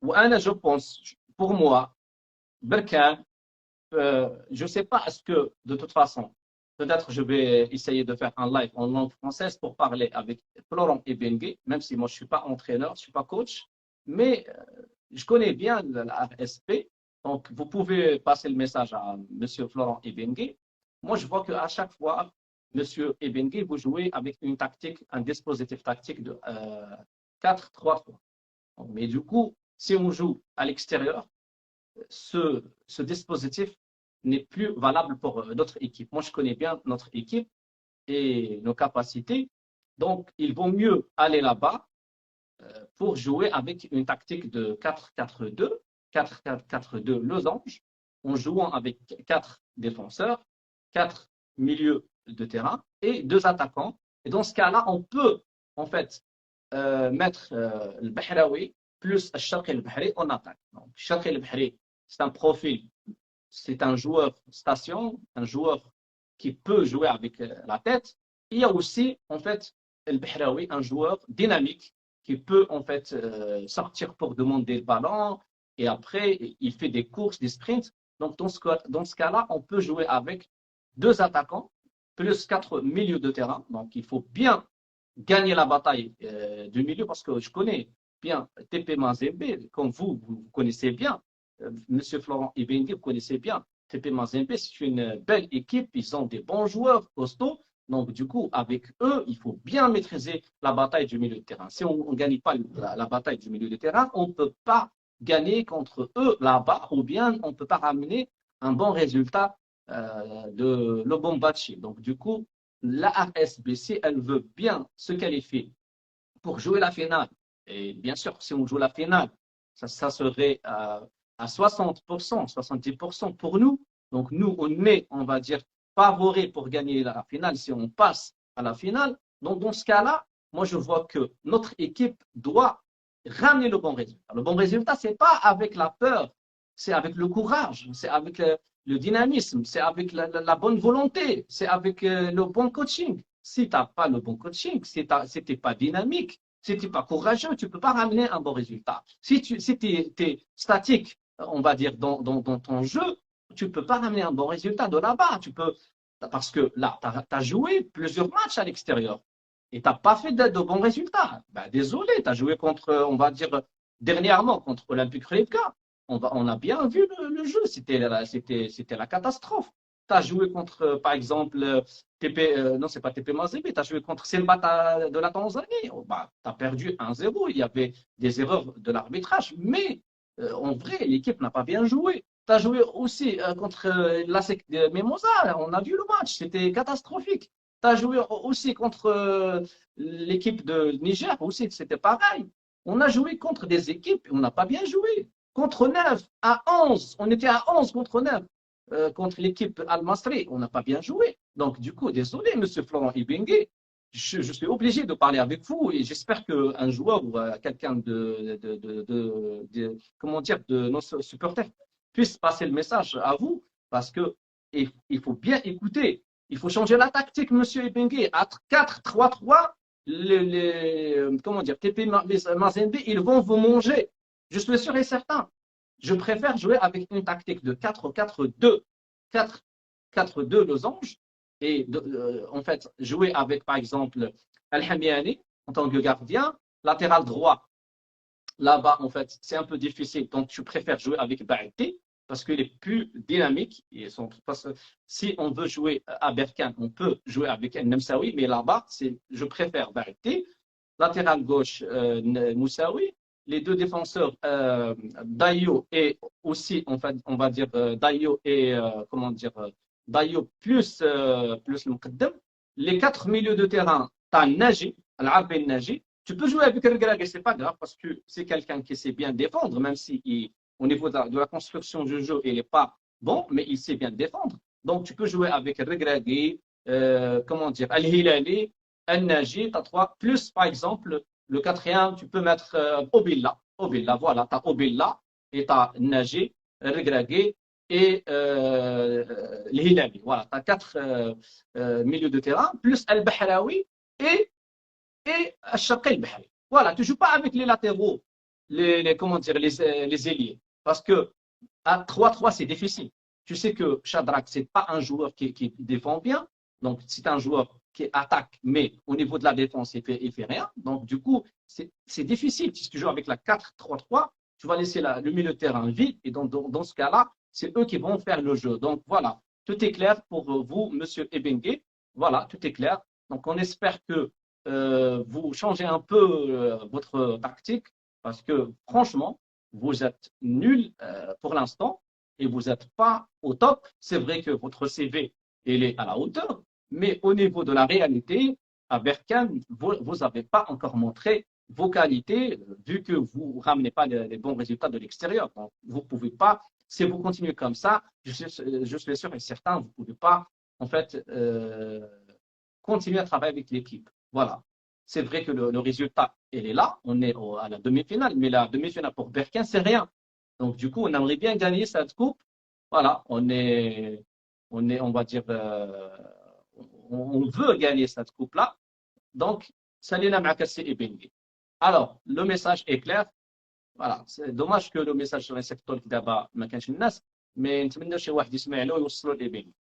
وأنا je pense, pour moi, Berkane, je ne sais pas, est-ce que de toute façon, peut-être je vais essayer de faire un live en langue française pour parler avec Florent Ebengue, même si moi je ne suis pas entraîneur, je ne suis pas coach, mais je connais bien la RSP, donc vous pouvez passer le message à Monsieur Florent Ebengue. Moi, je vois qu'à chaque fois, Monsieur Ebengue, vous jouez avec une tactique, un dispositif tactique de 4-3-3. Mais du coup, si on joue à l'extérieur, ce dispositif n'est plus valable pour notre équipe. Moi, je connais bien notre équipe et nos capacités. Donc, il vaut mieux aller là-bas pour jouer avec une tactique de 4-4-2, 4-4-4-2 losange, en jouant avec 4 défenseurs, 4 milieux de terrain et 2 attaquants. Et dans ce cas-là, on peut en fait mettre le Bahraoui plus le Sharqi el-Bahri en attaque. Donc, Sharqi el-Bahri, c'est un profil, c'est un joueur station, un joueur qui peut jouer avec la tête. Il y a aussi en fait el Bahraoui, un joueur dynamique qui peut en fait sortir pour demander le ballon et après il fait des courses, des sprints. Donc dans ce cas-là, on peut jouer avec 2 attaquants plus 4 milieux de terrain. Donc il faut bien gagner la bataille du milieu parce que je connais bien TP Mazembe, comme vous connaissez bien. Monsieur Florent Ibengue, vous connaissez bien TP Mazembe, c'est une belle équipe, ils ont des bons joueurs costauds. Donc, du coup, avec eux, il faut bien maîtriser la bataille du milieu de terrain. Si on ne gagne pas la bataille du milieu de terrain, on ne peut pas gagner contre eux là-bas ou bien on ne peut pas ramener un bon résultat de Lubumbashi. Donc, du coup, la RSBC, elle veut bien se qualifier pour jouer la finale. Et bien sûr, si on joue la finale, ça serait à 60%, 70% pour nous. Donc, nous, on est, on va dire, favoris pour gagner la finale si on passe à la finale. Donc, dans ce cas-là, moi, je vois que notre équipe doit ramener le bon résultat. Le bon résultat, ce n'est pas avec la peur, c'est avec le courage, c'est avec le dynamisme, c'est avec la bonne volonté, c'est avec le bon coaching. Si tu n'as pas le bon coaching, si tu n'es pas dynamique, si tu n'es pas courageux, tu ne peux pas ramener un bon résultat. Si tu es statique, on va dire, dans ton jeu, tu ne peux pas ramener un bon résultat de là-bas. Parce que là, tu as joué plusieurs matchs à l'extérieur et tu n'as pas fait de bons résultats. Ben, désolé, tu as joué contre, on va dire, dernièrement contre Olympique Rijeka. On a bien vu le jeu, c'était la catastrophe. Tu as joué contre, par exemple, TP, non, c'est pas TP Mazembe, tu as joué contre Selbata de la Tanzanie. Oh, bah, tu as perdu 1-0. Il y avait des erreurs de l'arbitrage, mais en vrai, l'équipe n'a pas bien joué. Tu as joué aussi contre l'ASEC de Mimosa. On a vu le match, c'était catastrophique. Tu as joué aussi contre l'équipe de Niger, aussi, c'était pareil. On a joué contre des équipes, on n'a pas bien joué. Contre 9 à 11, on était à 11 contre 9 contre l'équipe Al-Masri, on n'a pas bien joué. Donc, du coup, désolé, monsieur Florent Ibengue, je suis obligé de parler avec vous et j'espère qu'un joueur ou quelqu'un comment dire, de nos supporters puisse passer le message à vous parce que il faut bien écouter. Il faut changer la tactique, monsieur Ibengue. À 4-3-3, comment dire, TP Mazembe, ils vont vous manger. Je suis sûr et certain. Je préfère jouer avec une tactique de 4-4-2, 4-4-2 losange, et en fait jouer avec par exemple Al-Hamiani en tant que gardien, latéral droit. Là-bas, en fait, c'est un peu difficile, donc je préfère jouer avec Baïté parce qu'il est plus dynamique. Parce que si on veut jouer à Berkane, on peut jouer avec Nemsaoui, mais là-bas, je préfère Baïté. Latéral gauche, Moussaoui. Les deux défenseurs, Dayo et aussi, en fait, on va dire Dayo et, comment dire, Dayo plus le Mqaddam. Les 4 milieux de terrain, tu as Naji, Al-Abel Naji. Tu peux jouer avec Regragui, c'est pas grave parce que c'est quelqu'un qui sait bien défendre, même si au niveau de la construction du jeu, il n'est pas bon, mais il sait bien défendre. Donc, tu peux jouer avec Regragui, comment dire, Al-Hilali, Al-Naji, tu as 3, plus par exemple, le quatrième, tu peux mettre Obilla. Obilla, voilà, tu as Obilla et tu as Naji, Regragui et Al-Hilali. Voilà, tu as 4 milieux de terrain, plus Al-Bahraoui et Al-Sharqi el-Bahri. Voilà, tu ne joues pas avec les latéraux. comment dire, les ailiers. Parce que à 3-3, c'est difficile. Tu sais que Shadrach, ce n'est pas un joueur qui défend bien. Donc, c'est un joueur qui attaque, mais au niveau de la défense, il fait rien. Donc, du coup, c'est difficile. Si tu joues avec la 4-3-3, tu vas laisser le milieu de terrain vide. Et dans ce cas-là, c'est eux qui vont faire le jeu. Donc, voilà, tout est clair pour vous, monsieur Ebengue. Voilà, tout est clair. Donc, on espère que vous changez un peu votre tactique parce que, franchement, vous êtes nul pour l'instant et vous n'êtes pas au top. C'est vrai que votre CV il est à la hauteur, mais au niveau de la réalité, à Berkane, vous n'avez pas encore montré vos qualités, vu que vous ne ramenez pas les bons résultats de l'extérieur. Donc, vous ne pouvez pas, si vous continuez comme ça, je suis sûr et certain, vous ne pouvez pas, en fait, continuer à travailler avec l'équipe. Voilà. C'est vrai que le résultat, il est là, on est à la demi-finale, mais la demi-finale pour Berkin, c'est rien. Donc, du coup, on aimerait bien gagner cette coupe. Voilà, on va dire, on veut gagner cette coupe-là. Donc, salina Makassi et Bengi. Alors, le message est clair. Voilà, c'est dommage que le message sur les secteurs d'abord ما كانش الناس mais نتمنى شي واحد يسمع له ويوصله لبنغي.